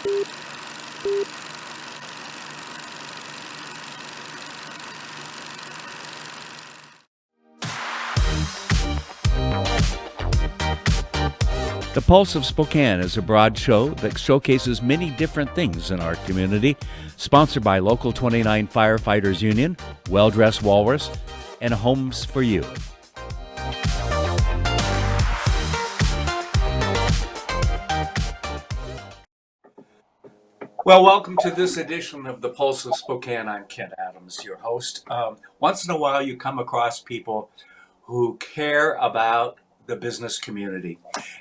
The Pulse of Spokane is a broad show that showcases many different things in our community, sponsored by Local 29 Firefighters Union, Well Dressed Walrus, and Homes for You. Well, welcome to this edition of the Pulse of Spokane. I'm Ken Adams, your host. Once in a while, you come across people who care about the business community.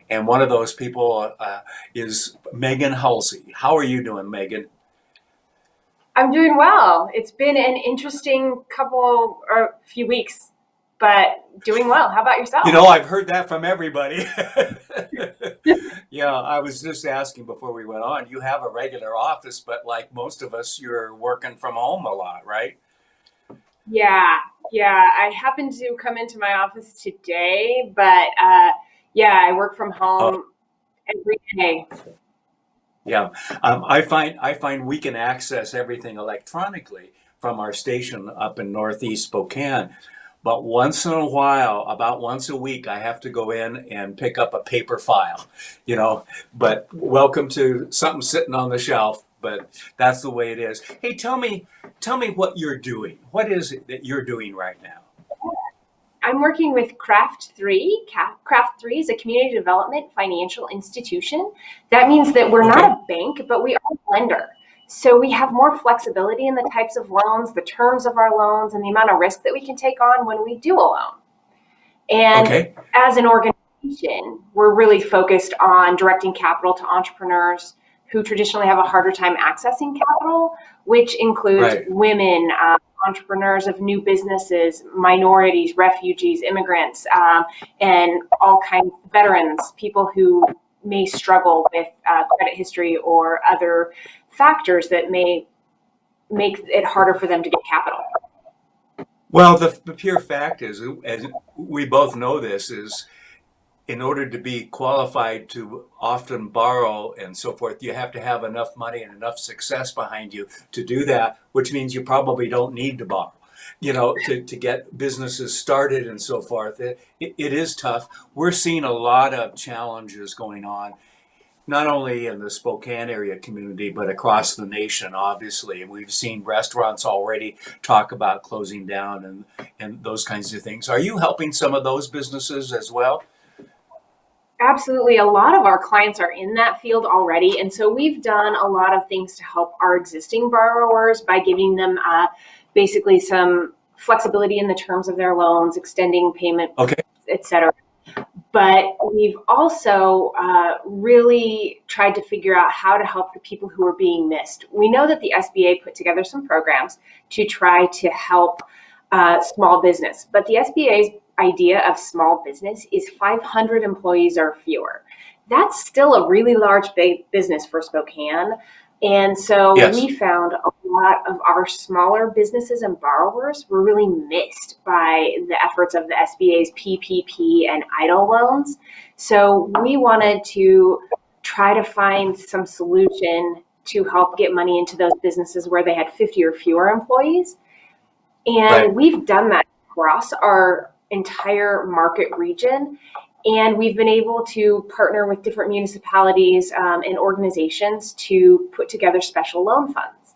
And one of those people is Megan Hulsey. How are you doing, Megan? I'm doing well. It's been an interesting few weeks, but doing well. How about yourself? You know, I've heard that from everybody. Yeah, I was just asking before we went on, you have a regular office, but like most of us, you're working from home a lot, right? Yeah. I happened to come into my office today, but I work from home every day. Yeah, I find we can access everything electronically from our station up in Northeast Spokane. But once in a while, about once a week, I have to go in and pick up a paper file, you know. But welcome to something sitting on the shelf. But that's the way it is. Hey, tell me what you're doing. What is it that you're doing right now? I'm working with Craft 3. Craft 3 is a community development financial institution. That means that we're not a bank, but we are a lender. So we have more flexibility in the types of loans, the terms of our loans, and the amount of risk that we can take on when we do a loan. And as an organization, we're really focused on directing capital to entrepreneurs who traditionally have a harder time accessing capital, which includes women, entrepreneurs of new businesses, minorities, refugees, immigrants, and all kinds of veterans, people who may struggle with credit history or other factors that may make it harder for them to get capital. Well, the pure fact is, as we both know this, is in order to be qualified to often borrow and so forth, you have to have enough money and enough success behind you to do that, which means you probably don't need to borrow, you know, to get businesses started and so forth. It is tough. We're seeing a lot of challenges going on, not only in the Spokane area community, but across the nation, obviously. And we've seen restaurants already talk about closing down and those kinds of things. Are you helping some of those businesses as well? Absolutely. A lot of our clients are in that field already. And so we've done a lot of things to help our existing borrowers by giving them basically some flexibility in the terms of their loans, extending payment, et cetera. But we've also really tried to figure out how to help the people who are being missed. We know that the SBA put together some programs to try to help small business, but the SBA's idea of small business is 500 employees or fewer. That's still a really large business for Spokane. And so we found a lot of our smaller businesses and borrowers were really missed by the efforts of the SBA's PPP and EIDL loans. So we wanted to try to find some solution to help get money into those businesses where they had 50 or fewer employees. And we've done that across our entire market region. And we've been able to partner with different municipalities and organizations to put together special loan funds.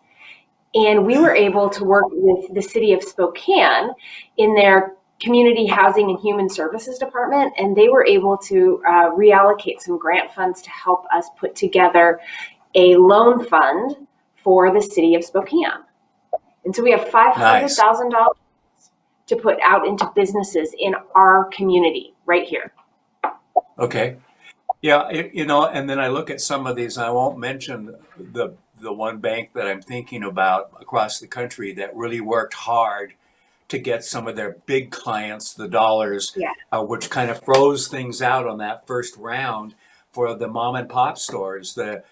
And we were able to work with the city of Spokane in their Community Housing and Human Services Department, and they were able to reallocate some grant funds to help us put together a loan fund for the city of Spokane. And so we have $500,000 to put out into businesses in our community right here. Okay. Yeah, you know, and then I look at some of these, I won't mention the one bank that I'm thinking about across the country that really worked hard to get some of their big clients the dollars, which kind of froze things out on that first round for the mom and pop stores, the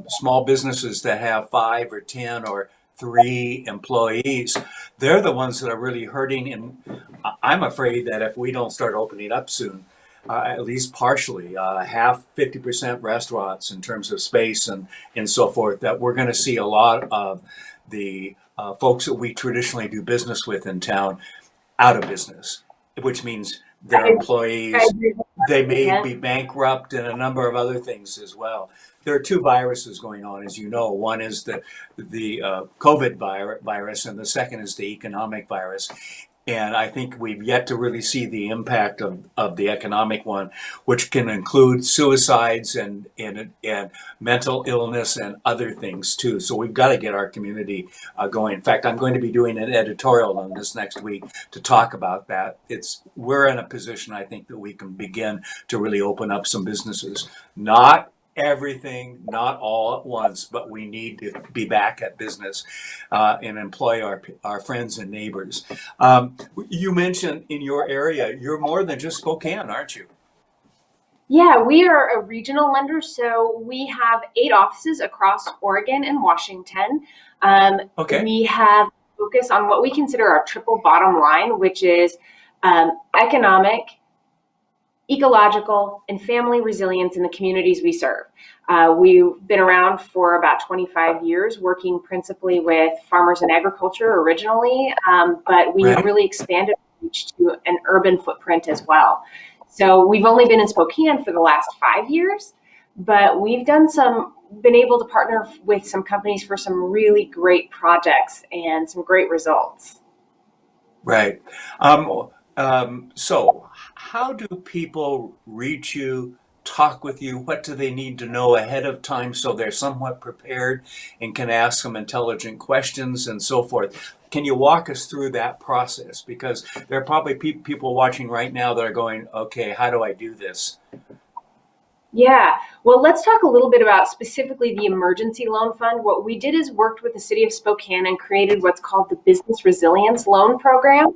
small businesses that have 5 or 10 or 3 employees. They're the ones that are really hurting, and I'm afraid that if we don't start opening up soon, at least partially, half, 50% restaurants in terms of space and so forth, that we're going to see a lot of the folks that we traditionally do business with in town out of business, which means their I, I employees, agree with they that may statement. be bankrupt and a number of other things as well. There are two viruses going on, as you know. One is the COVID virus, and the second is the economic virus. And I think we've yet to really see the impact of the economic one, which can include suicides and mental illness and other things too. So we've got to get our community going. In fact, I'm going to be doing an editorial on this next week to talk about that. We're in a position, I think, that we can begin to really open up some businesses. Not everything, not all at once, but we need to be back at business and employ our friends and neighbors. You mentioned in your area, you're more than just Spokane, aren't you? Yeah, we are a regional lender, so we have 8 offices across Oregon and Washington. Okay. We have focus on what we consider our triple bottom line, which is economic, ecological, and family resilience in the communities we serve. We've been around for about 25 years, working principally with farmers and agriculture originally, but we have Right. really expanded reach to an urban footprint as well. So we've only been in Spokane for the last 5 years, but we've been able to partner with some companies for some really great projects and some great results. Right. So how do people reach you, talk with you? What do they need to know ahead of time so they're somewhat prepared and can ask some intelligent questions and so forth? Can you walk us through that process? Because there are probably people watching right now that are going, okay, how do I do this? Yeah, well, let's talk a little bit about specifically the emergency loan fund. What we did is worked with the city of Spokane and created what's called the Business Resilience Loan Program.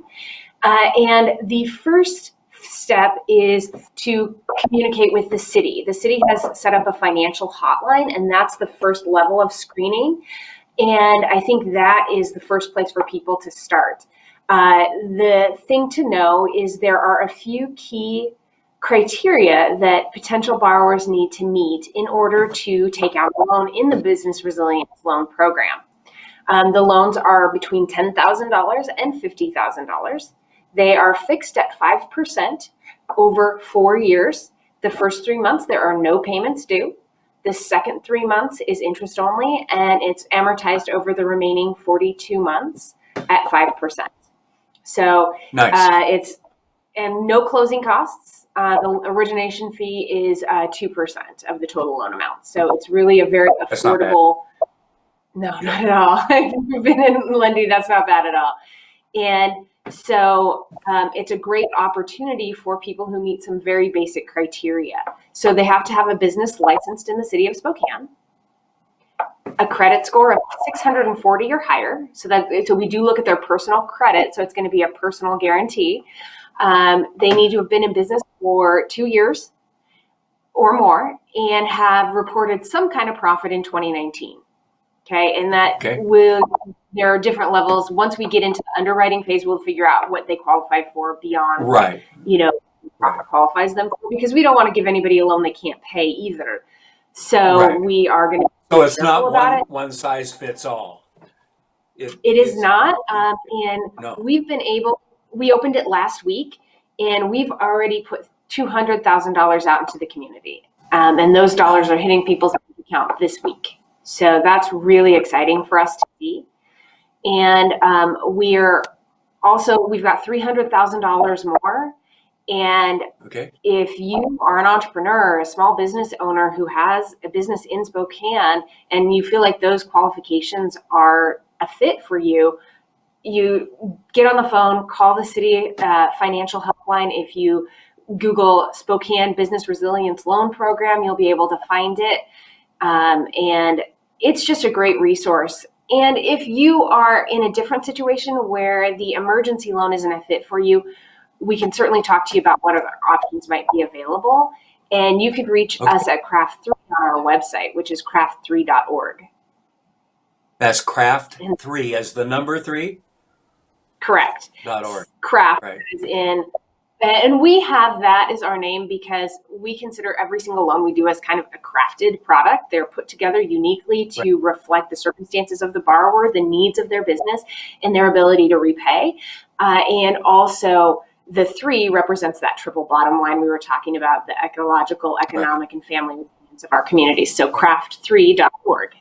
And the first step is to communicate with the city. The city has set up a financial hotline, and that's the first level of screening. And I think that is the first place for people to start. The thing to know is there are a few key criteria that potential borrowers need to meet in order to take out a loan in the Business Resilience Loan Program. The loans are between $10,000 and $50,000. They are fixed at 5% over 4 years. The first 3 months, there are no payments due. The second 3 months is interest only, and it's amortized over the remaining 42 months at 5%. So Nice. and no closing costs. The origination fee is 2% of the total loan amount. So it's really a very That's not bad. affordable. No, not at all. If you've been in lending, that's not bad at all. And so it's a great opportunity for people who meet some very basic criteria. So they have to have a business licensed in the city of Spokane, a credit score of 640 or higher. So we do look at their personal credit. So it's going to be a personal guarantee. They need to have been in business for 2 years or more and have reported some kind of profit in 2019. Okay, and Okay. there are different levels. Once we get into the underwriting phase, we'll figure out what they qualify for beyond what, Right. Right. profit qualifies them for, because we don't want to give anybody a loan they can't pay either. So Right. we are going to So be it's careful not about it. one size fits all. It is It's not, and no. we opened it last week, and we've already put $200,000 out into the community, and those dollars Wow. are hitting people's bank account this week. So that's really exciting for us to see. And we've got $300,000 more. And Okay. if you are an entrepreneur, a small business owner who has a business in Spokane, and you feel like those qualifications are a fit for you, you get on the phone, call the city financial helpline. If you Google Spokane Business Resilience Loan Program, you'll be able to find it. And it's just a great resource. And if you are in a different situation where the emergency loan isn't a fit for you, we can certainly talk to you about what other options might be available. And you could reach Okay. us at Craft 3 on our website, which is craft3.org. That's craft And three as the number 3 correct. .org. Craft Right. is in And we have that as our name because we consider every single loan we do as kind of a crafted product. They're put together uniquely Right. to reflect the circumstances of the borrower, the needs of their business, and their ability to repay. And also, the 3 represents that triple bottom line we were talking about, the ecological, Right. economic, and family needs of our communities. So craft3.org.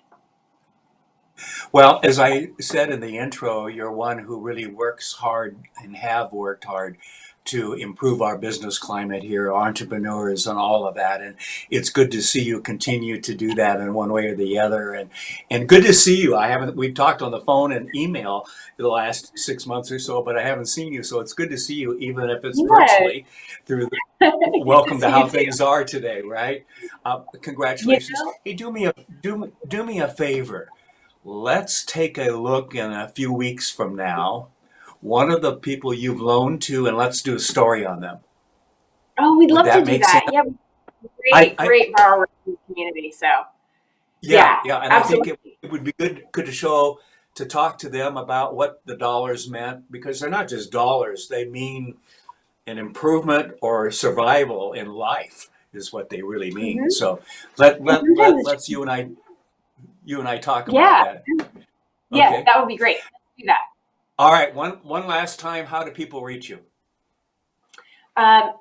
Well, as I said in the intro, you're one who really works hard and have worked hard to improve our business climate here, entrepreneurs and all of that. And it's good to see you continue to do that in one way or the other. And good to see you. We've talked on the phone and email the last 6 months or so, but I haven't seen you. So it's good to see you, even if it's Yes. virtually through the Good to welcome to see how you too. things are today, right? You Congratulations. know, Hey, do me a favor. Let's take a look in a few weeks from now. One of the people you've loaned to, and let's do a story on them. oh, we'd Would love to that do make sense? that. Yeah, I, great, I great borrowers in the community. So, yeah, yeah, yeah, and I think absolutely. it would be good to show to talk to them about what the dollars meant because they're not just dollars; they mean an improvement or survival in life is what they really mean. Hmm. So And sometimes it's let's you and I talk about yeah, that. yeah, Okay. that would be great. Let's do that. All right. One last time. How do people reach you? At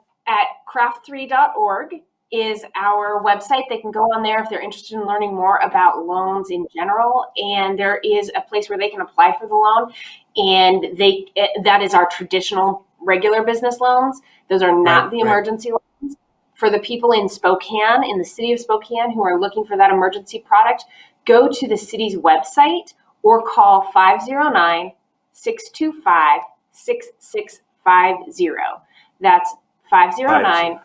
craft3.org is our website. They can go on there if they're interested in learning more about loans in general. And there is a place where they can apply for the loan. And that is our traditional regular business loans. Those are Right. not the Right. emergency loans. For the people in Spokane, in the city of Spokane, who are looking for that emergency product, go to the city's website or call 509-625-6650. That's Five 509 zero.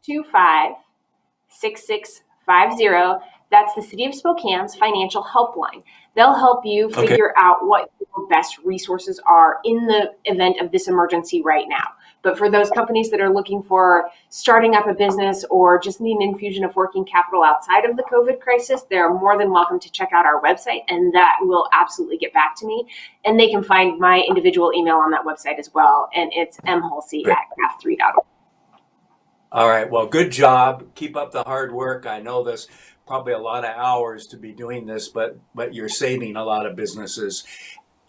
256650. That's the City of Spokane's financial helpline. They'll help you Okay. figure out what your best resources are in the event of this emergency right now. But for those companies that are looking for starting up a business or just need an infusion of working capital outside of the COVID crisis, they're more than welcome to check out our website, and that will absolutely get back to me. And they can find my individual email on that website as well, and it's mhulsey Great. at craft3.org. All right. Well, good job. Keep up the hard work. I know there's probably a lot of hours to be doing this, but you're saving a lot of businesses,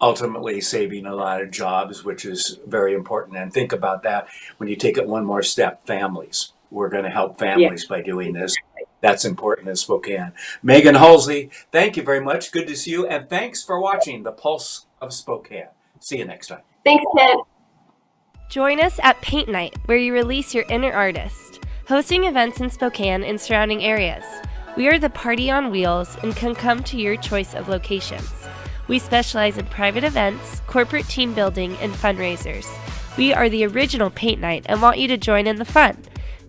ultimately saving a lot of jobs, which is very important. And think about that when you take it one more step, families. We're going to help Yeah. families by doing this. That's important in Spokane. Megan Hulsey, thank you very much. Good to see you. And thanks for watching The Pulse of Spokane. See you next time. Thanks, Ted. Join us at Paint Night, where you release your inner artist, hosting events in Spokane and surrounding areas. We are the party on wheels and can come to your choice of locations. We specialize in private events, corporate team building, and fundraisers. We are the original Paint Night and want you to join in the fun.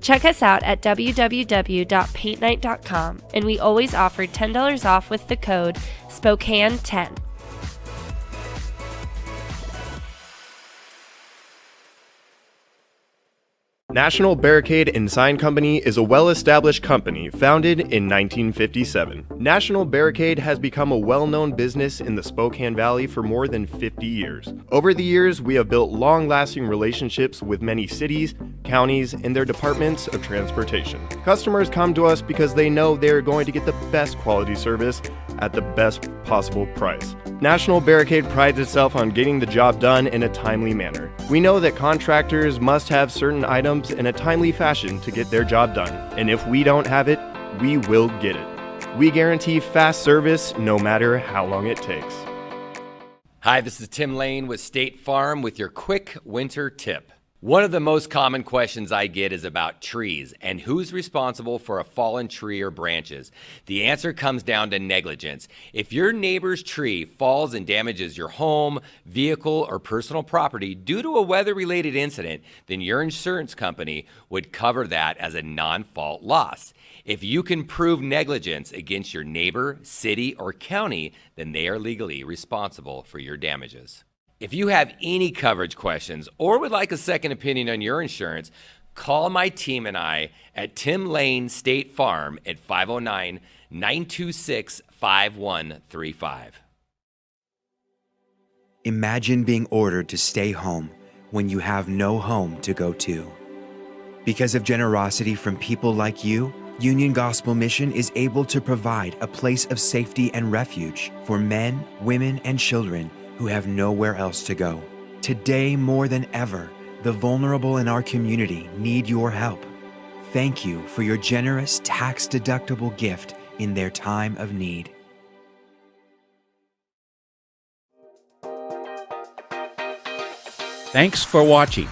Check us out at www.paintnight.com, and we always offer $10 off with the code SPOKANE10. National Barricade and Sign Company is a well-established company founded in 1957. National Barricade has become a well-known business in the Spokane Valley for more than 50 years. Over the years, we have built long-lasting relationships with many cities, counties, and their departments of transportation. Customers come to us because they know they are going to get the best quality service at the best possible price. National Barricade prides itself on getting the job done in a timely manner. We know that contractors must have certain items in a timely fashion to get their job done, and if we don't have it, we will get it. We guarantee fast service no matter how long it takes. Hi, this is Tim Lane with State Farm with your quick winter tip. One of the most common questions I get is about trees and who's responsible for a fallen tree or branches. The answer comes down to negligence. If your neighbor's tree falls and damages your home, vehicle, or personal property due to a weather-related incident, then your insurance company would cover that as a non-fault loss. If you can prove negligence against your neighbor, city, or county, then they are legally responsible for your damages. If you have any coverage questions or would like a second opinion on your insurance, call my team and I at Tim Lane State Farm at 509-926-5135. Imagine being ordered to stay home when you have no home to go to. Because of generosity from people like you, Union Gospel Mission is able to provide a place of safety and refuge for men, women, and children who have nowhere else to go. Today, more than ever, the vulnerable in our community need your help. Thank you for your generous tax-deductible gift in their time of need. Thanks for watching.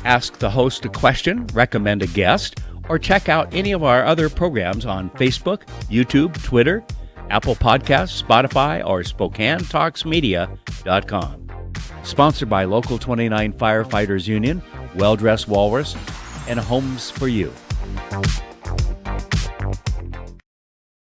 Ask the host a question, recommend a guest, or check out any of our other programs on Facebook, YouTube, Twitter, Apple Podcasts, Spotify, or SpokaneTalksMedia.com. Sponsored by Local 29 Firefighters Union, Well Dressed Walrus, and Homes for You.